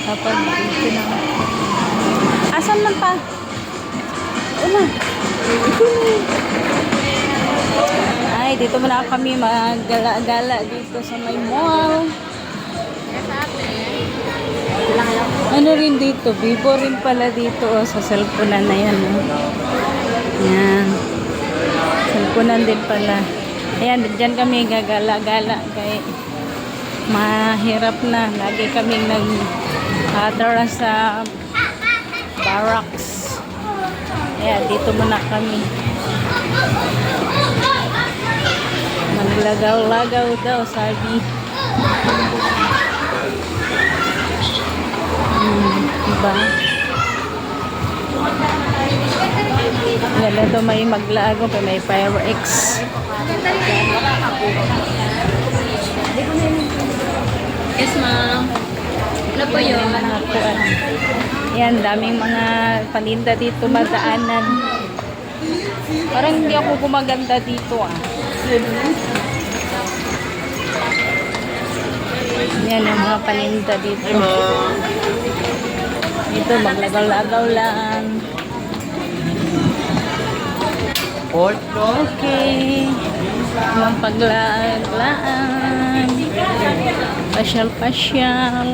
nakakapag-video na. Asan man pa? Una. Ay, dito muna kami maggala-gala dito sa may mall. Ano rin dito? Vivo rin pala dito sa cellphone na yan. Yan. Cellphone din pala. Ayan, dyan kami gagala-gala kay mahirap na. Lagi kaming nag-atara sa barracks. Ayan, dito muna kami. Maglagaw-lagaw daw, sabi. Diba? Gala daw may maglago, may fireworks. Yes, ma'am. Ano po yun? Yan, daming mga paninda dito madaanan. Parang hindi ako gumaganda dito Yan ang mga paninda dito. Dito maglagaw-lagaw lang. Okay. Mga paglaag-laag. Pasyal-pasyal.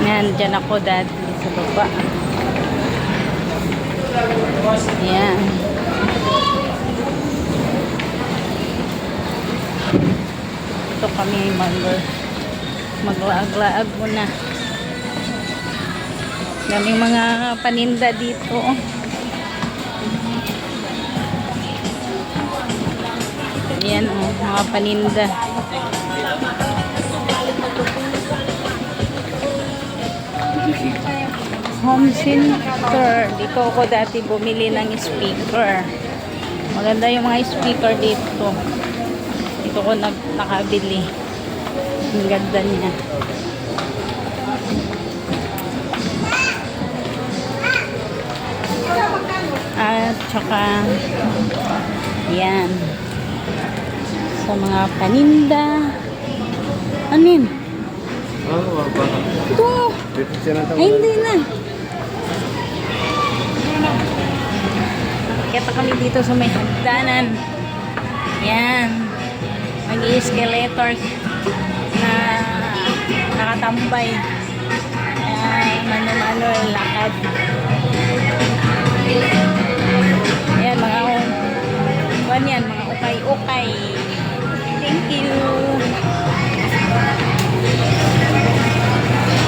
Yan, dyan ako dati sa baba. Yan. Ito kami maglaag-laag muna. Daming mga paninda dito. Yan mga paninda. Home center. Dito ako dati bumili ng speaker. Maganda yung mga speaker dito. Dito ko nakabili. Ang ganda niya. At saka yan. Sa mga paninda. Ano yun? Ito. Ay, hindi na. Kita kami dito sa may hagdanan. Yan. Mag-i-escalator na nakatambay. Yan. Mano-mano lakad. Yan, mga ukay-ukay. Thank you.